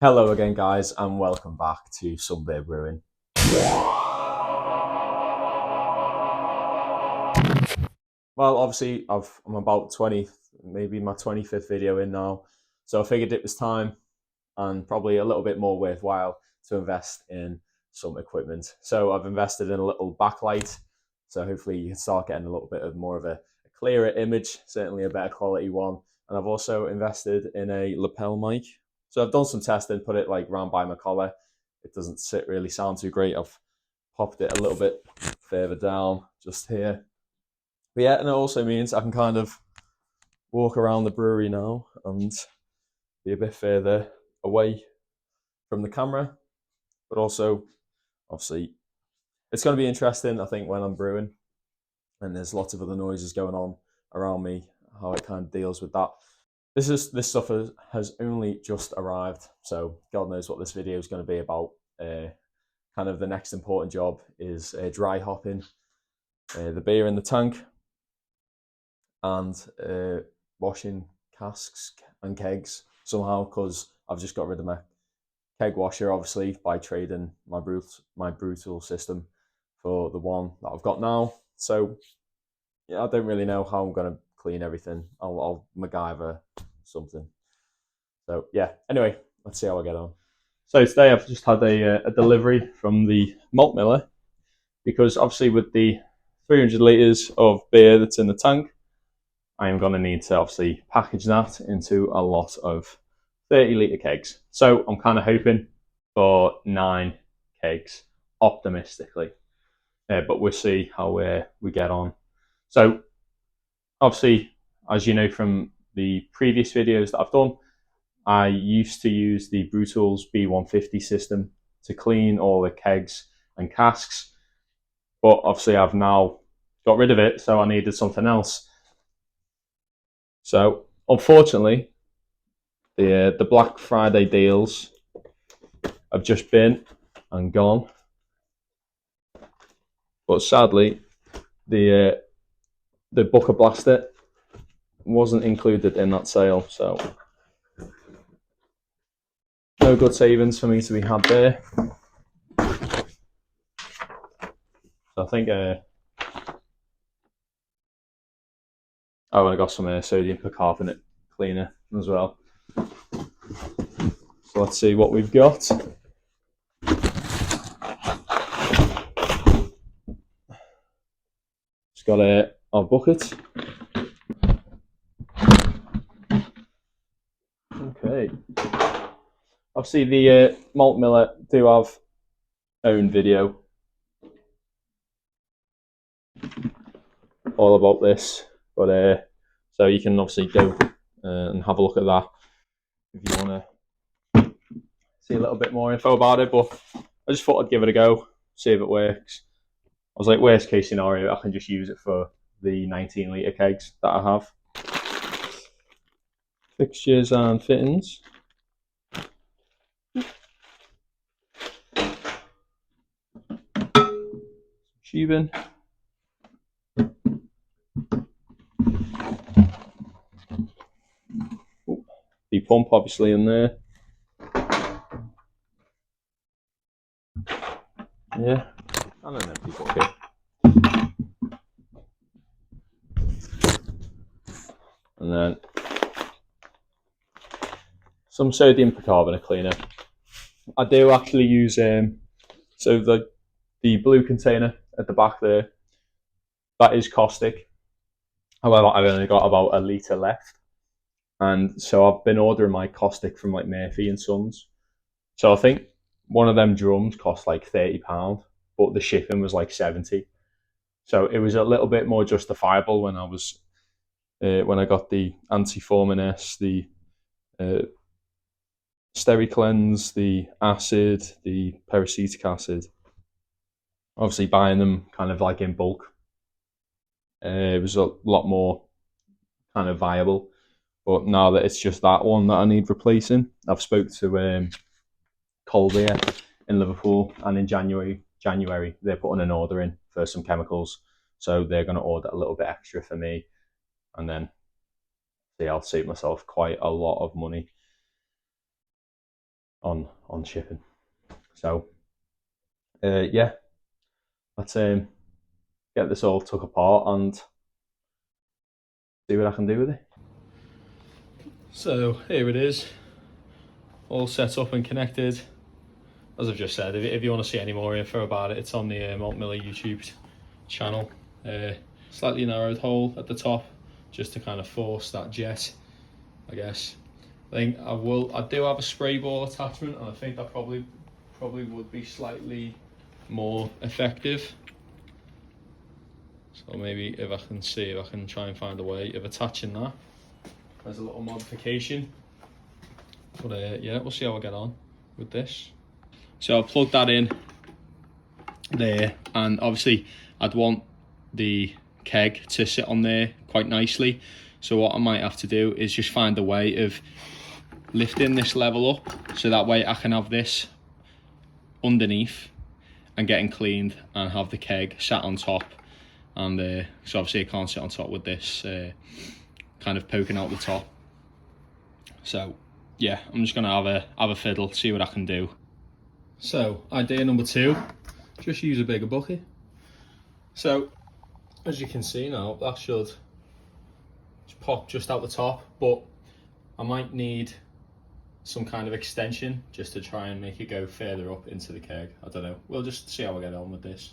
Hello again, guys, and welcome back to Some Beer Brewing. Well, obviously, I'm about 20, maybe my 25th video in now, so I figured it was time and probably a little bit more worthwhile to invest in some equipment. So I've invested in a little backlight, so hopefully you can start getting a little bit of more of a clearer image, certainly a better quality one. And I've also invested in a lapel mic. So I've done some testing, put it like round by my collar. It doesn't really sound too great. I've popped it a little bit further down just here. But yeah, and it also means I can kind of walk around the brewery now and be a bit further away from the camera, but also obviously it's going to be interesting. I think when I'm brewing and there's lots of other noises going on around me, how it kind of deals with that. This stuff has only just arrived, so God knows what this video is going to be about. Kind of the next important job is dry hopping the beer in the tank and washing casks and kegs somehow, because I've just got rid of my keg washer, obviously, by trading my brutal system for the one that I've got now. So yeah, I don't really know how I'm going to clean everything. I'll MacGyver something. So yeah, anyway, let's see how I get on. So today I've just had a delivery from the malt miller, because obviously with the 300 litres of beer that's in the tank, I am going to need to obviously package that into a lot of 30-litre kegs. So I'm kind of hoping for 9 kegs, optimistically. But we'll see how we get on. So obviously, as you know from the previous videos that I've done, I used to use the Brutal's B150 system to clean all the kegs and casks, but obviously I've now got rid of it, so I needed something else. So unfortunately, the Black Friday deals have just been and gone, but sadly, the Booker Blaster wasn't included in that sale, so no good savings for me to be had there. So I think oh, and I got some sodium percarbonate cleaner as well. So let's see what we've got. It's got our bucket. Okay. Obviously, the malt miller do have own video all about this, but so you can obviously go and have a look at that if you want to see a little bit more info about it. But I just thought I'd give it a go, see if it works. I was like, worst case scenario, I can just use it for the 19-litre kegs that I have. Fixtures and fittings. Tubing. The pump obviously in there. Yeah, and an empty bucket. And then some sodium percarbonate cleaner. I do actually use so the blue container at the back there, that is caustic. However, I've only got about a litre left, and so I've been ordering my caustic from like Murphy and Sons. So I think one of them drums cost like £30, but the shipping was like 70. So it was a little bit more justifiable when I got the anti-foaming S, the Steri-Cleanse, the acid, the peracetic acid. Obviously, buying them kind of like in bulk, it was a lot more kind of viable. But now that it's just that one that I need replacing, I've spoke to Colbier in Liverpool, and in January they're putting an order in for some chemicals, so they're going to order a little bit extra for me, and then I'll save myself quite a lot of money on shipping. So yeah, let's get this all took apart and see what I can do with it. So here it is, all set up and connected. As I've just said, if you want to see any more info about it, it's on the Malt Miller YouTube channel. Slightly narrowed hole at the top, just to kind of force that jet, I guess. I think I do have a spray ball attachment, and I think that probably would be slightly more effective. So maybe if I can try and find a way of attaching that as a little modification. But yeah, we'll see how I get on with this. So I'll plug that in there, and obviously I'd want the keg to sit on there quite nicely. So what I might have to do is just find a way of lifting this level up, so that way I can have this underneath and getting cleaned and have the keg sat on top. And so obviously it can't sit on top with this kind of poking out the top. So yeah, I'm just gonna have a fiddle, see what I can do. So idea number 2, just use a bigger bucket. So as you can see now, that should pop just out the top, but I might need some kind of extension just to try and make it go further up into the keg. I don't know, we'll just see how I get on with this.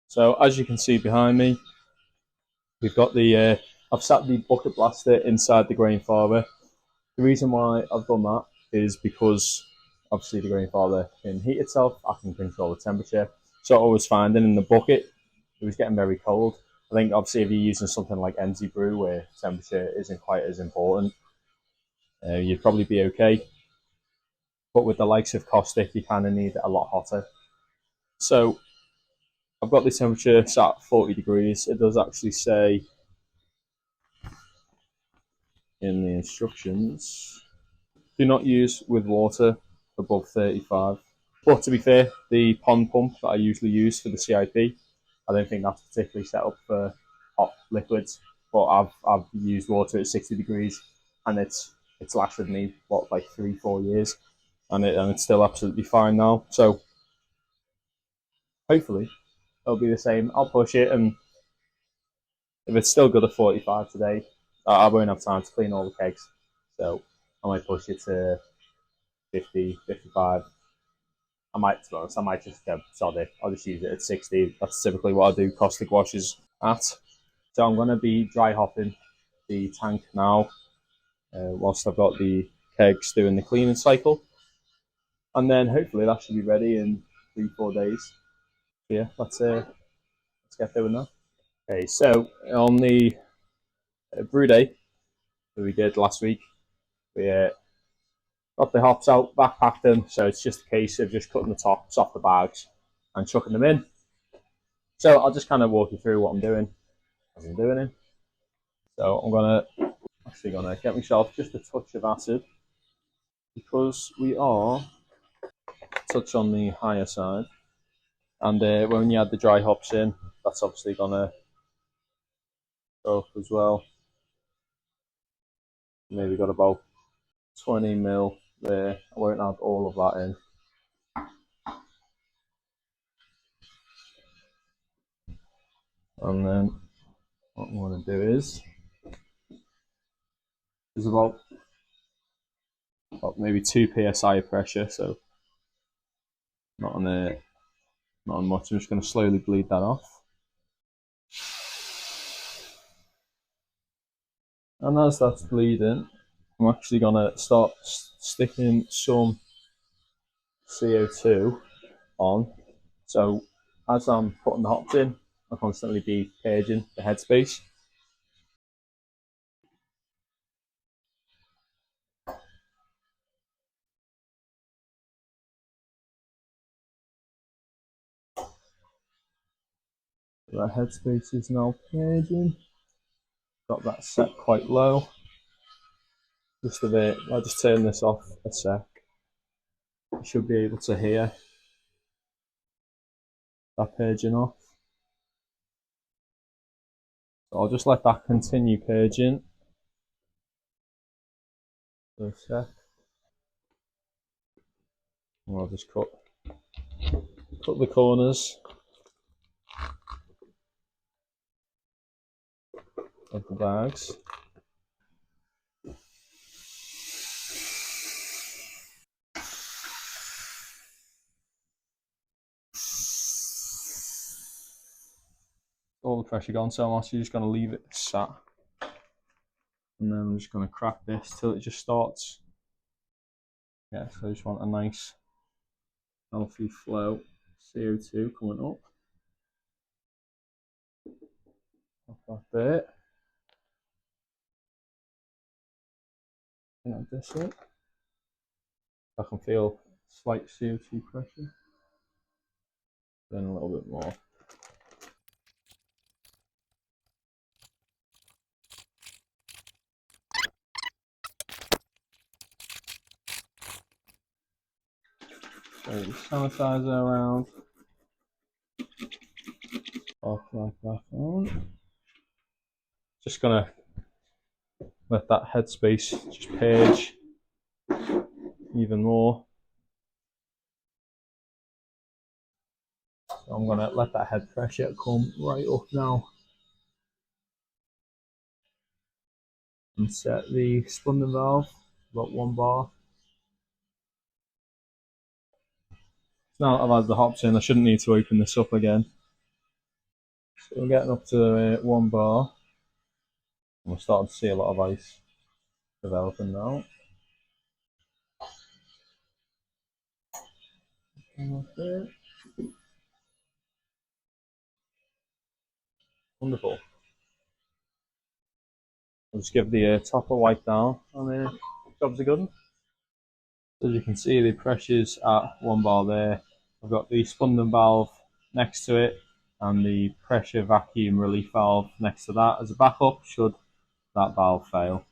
So as you can see behind me, we've got the I've sat the bucket blaster inside the grain father. The reason why I've done that is because obviously the grain father can heat itself, I can control the temperature. So I was finding in the bucket, it was getting very cold. I think obviously if you're using something like NZ Brew where temperature isn't quite as important, you'd probably be okay. But with the likes of caustic, you kind of need it a lot hotter. So I've got the temperature set at 40 degrees. It does actually say in the instructions, do not use with water above 35. But to be fair, the pond pump that I usually use for the CIP, I don't think that's particularly set up for hot liquids. But I've used water at 60 degrees, and it's lasted me like 3-4 years, and it's still absolutely fine now. So hopefully it'll be the same. I'll push it, and if it's still good at 45 today, I won't have time to clean all the kegs. So I might push it to 50, 55. I might, to be honest, I might just sod it. I'll just use it at 60. That's typically what I do caustic washes at. So I'm going to be dry hopping the tank now, whilst I've got the kegs doing the cleaning cycle. And then hopefully that should be ready in 3-4 days. So yeah, let's get doing that. Okay, so on the brew day that we did last week, we got the hops out, backpacked them, so it's just a case of just cutting the tops off the bags and chucking them in. So I'll just kind of walk you through what I'm doing as I'm doing it. So I'm gonna get myself just a touch of acid because we are a touch on the higher side, and when you add the dry hops in, that's obviously gonna go up as well. Maybe got about 20 mil there. I won't add all of that in. And then what I'm going to do is there's about maybe 2 psi of pressure, so not on not on much. I'm just going to slowly bleed that off. And as that's bleeding, I'm actually going to start sticking some CO2 on. So as I'm putting the hops in, I'll constantly be purging the headspace. That headspace is now purging. Got that set quite low. Just a bit. I'll just turn this off a sec. You should be able to hear that purging off. So I'll just let that continue purging. for a sec. And I'll just cut the corners of the bags. All the pressure gone, so I'm actually just going to leave it sat. And then I'm just going to crack this till it just starts. Yeah, so I just want a nice healthy flow CO2 coming up. Like that. And this up. I can feel slight CO2 pressure. Then a little bit more. So the sanitizer around. Off like that on. Just gonna let that headspace just page even more. So I'm gonna let that head pressure come right up now. And set the spunding valve, about 1 bar. Now that I've had the hops in, I shouldn't need to open this up again. So we're getting up to 1 bar. And we're starting to see a lot of ice developing now. Wonderful. I'll just give the top a wipe down and jobs are good. As you can see, the pressure's at 1 bar there. I've got the spunding valve next to it and the pressure vacuum relief valve next to that as a backup should that valve fail.